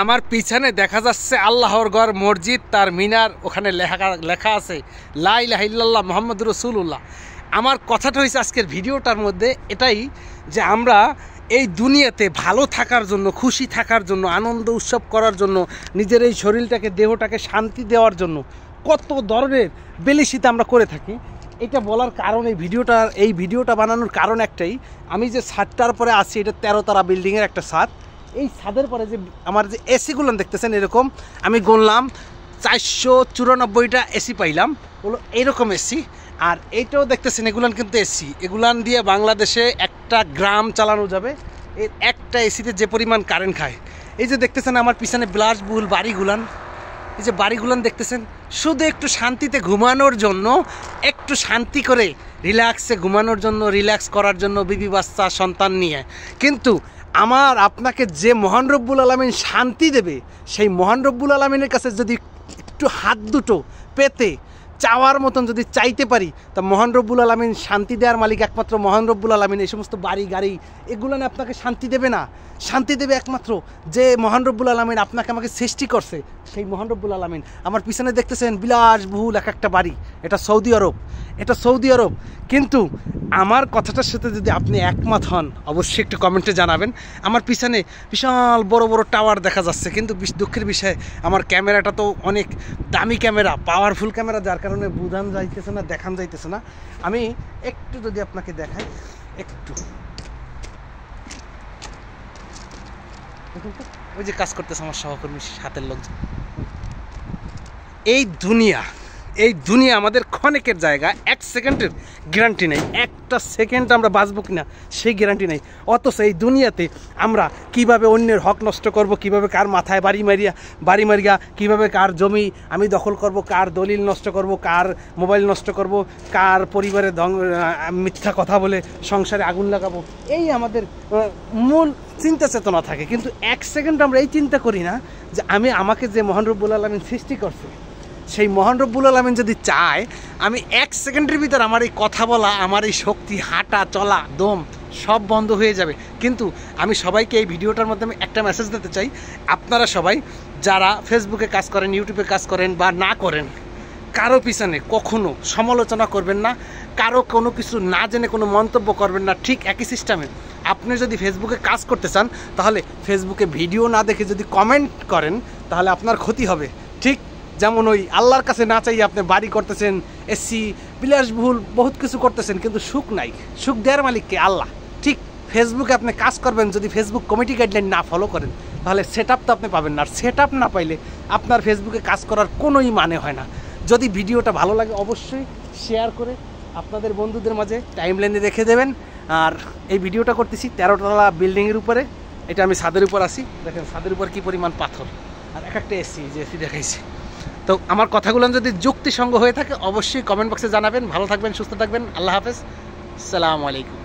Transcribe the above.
আমার পিছনে দেখা যাচ্ছে আল্লাহর ঘর মসজিদ, তার মিনার, ওখানে লেখা আছে লা ইলাহা ইল্লাল্লাহ মুহাম্মাদুর রাসূলুল্লাহ। আমার কথাটা হয়েছে আজকের ভিডিওটার মধ্যে এটাই যে আমরা এই দুনিয়াতে ভালো থাকার জন্য, খুশি থাকার জন্য, আনন্দ উৎসব করার জন্য, নিজের এই শরীরটাকে, দেহটাকে শান্তি দেওয়ার জন্য কত ধরনের বেলিশিতে আমরা করে থাকি। এটা বলার কারণ, এই ভিডিওটা বানানোর কারণ একটাই, আমি যে ছাদটার পরে আছি এটা 13 তলা বিল্ডিংয়ের একটা ছাদ। এই ছাদের পরে যে আমার যে এসিগুলো দেখতেছেন, এরকম আমি গুনলাম 494টা এসি পাইলাম, বলো এইরকম এসি। আর এইটাও দেখতেছেন এগুলান কিন্তু এসি, এগুলান দিয়ে বাংলাদেশে একটা গ্রাম চালানো যাবে। এই একটা এসিতে যে পরিমাণ কারেন্ট খায়। এই যে দেখতেছেন আমার পিছনে বিলাসবহুল বাড়িগুলান, এই যে বাড়িগুলান দেখতেছেন, শুধু একটু শান্তিতে ঘুমানোর জন্য, একটু শান্তি করে রিল্যাক্সে ঘুমানোর জন্য, রিল্যাক্স করার জন্য, বিবি বাচ্চা সন্তান নিয়ে। কিন্তু আমার আপনাকে যে মহান রব্বুল আলামিন শান্তি দেবে, সেই মহান রব্বুল আলামিনের কাছে যদি একটু হাত দুটো পেতে চাওয়ার মতন যদি চাইতে পারি, তা মহান রব্বুল আলামিন শান্তি দেওয়ার মালিক একমাত্র মহান রব্বুল আলামিন। এই সমস্ত বাড়ি গাড়ি এগুলো না আপনাকে শান্তি দেবে না, শান্তি দেবে একমাত্র যে মহান রব্বুল আলামিন আপনাকে আমাকে সৃষ্টি করছে, সেই মহান রব্বুল আলামিন। আমার পিছনে দেখতেছেন বিলাসবহুল একটা বাড়ি, এটা সৌদি আরব, এটা সৌদি আরব। কিন্তু আমার কথাটার সাথে যদি আপনি একমত হন অবশ্যই একটু কমেন্টে জানাবেন। আমার পিছনে বিশাল বড় বড় টাওয়ার দেখা যাচ্ছে, কিন্তু দুঃখের বিষয় আমার ক্যামেরাটা তো অনেক দামি ক্যামেরা, পাওয়ারফুল ক্যামেরা, যার কারণে বোঝান যাইতেছে না, দেখান যাইতেছে না। আমি একটু যদি আপনাকে দেখাই, একটু ওই যে কাজ করতেছে আমার সহকর্মী, হাতের লোকজন। এই দুনিয়া আমাদের ক্ষণিকের জায়গা, 1 সেকেন্ডের গ্যারান্টি নেই, একটা সেকেন্ড আমরা বাঁচবো কিনা সেই গ্যারান্টি নেই। অথচ এই দুনিয়াতে আমরা কিভাবে অন্যের হক নষ্ট করব, কিভাবে কার মাথায় বাড়ি মারিয়া, কিভাবে কার জমি আমি দখল করব, কার দলিল নষ্ট করব, কার মোবাইল নষ্ট করব, কার পরিবারে মিথ্যা কথা বলে সংসারে আগুন লাগাবো, এই আমাদের মূল চিন্তা চেতনা থাকে। কিন্তু 1 সেকেন্ড আমরা এই চিন্তা করি না যে আমাকে যে মহান রব্বুল আলামিন সৃষ্টি করছে, সেই মহান রব্বুল আলামিন যদি চায়, আমি 1 সেকেন্ডের ভিতর আমার এই কথা বলা, আমার এই শক্তি, হাঁটা চলা, দম সব বন্ধ হয়ে যাবে। কিন্তু আমি সবাইকে এই ভিডিওটার মাধ্যমে একটা মেসেজ দিতে চাই, আপনারা সবাই যারা ফেসবুকে কাজ করেন, ইউটিউবে কাজ করেন বা না করেন, কারো পিছনে কখনো সমালোচনা করবেন না, কারো কোনো কিছু না জেনে কোনো মন্তব্য করবেন না। ঠিক একই সিস্টেমে আপনি যদি ফেসবুকে কাজ করতে চান, তাহলে ফেসবুকে ভিডিও না দেখে যদি কমেন্ট করেন, তাহলে আপনার ক্ষতি হবে। ঠিক যেমন ওই আল্লাহর কাছে না চাইয়ে আপনি বাড়ি করতেছেন, এসি, বিলাসবহুল বহুত কিছু করতেছেন, কিন্তু সুখ নাই, সুখ দেওয়ার মালিককে আল্লাহ। ঠিক ফেসবুকে আপনি কাজ করবেন, যদি ফেসবুক কমিটি গাইডলাইন না ফলো করেন, তাহলে সেট আপ তো আপনি পাবেন না। আর সেট আপ না পাইলে আপনার ফেসবুকে কাজ করার কোনোই মানে হয় না। যদি ভিডিওটা ভালো লাগে অবশ্যই শেয়ার করে আপনাদের বন্ধুদের মাঝে টাইমলাইনে রেখে দেবেন। আর এই ভিডিওটা করতেছি 13 তলা বিল্ডিংয়ের উপরে, এটা আমি ছাদের উপর আছি, দেখেন ছাদের উপর কী পরিমাণ পাথর, আর একটা এসি, যে এসি দেখাইছি। তো আমার কথাগুলো যদি যুক্তিসঙ্গ হয়ে থাকে অবশ্যই কমেন্ট বক্সে জানাবেন। ভালো থাকবেন, সুস্থ থাকবেন, আল্লাহ হাফেজ, আসসালামু আলাইকুম।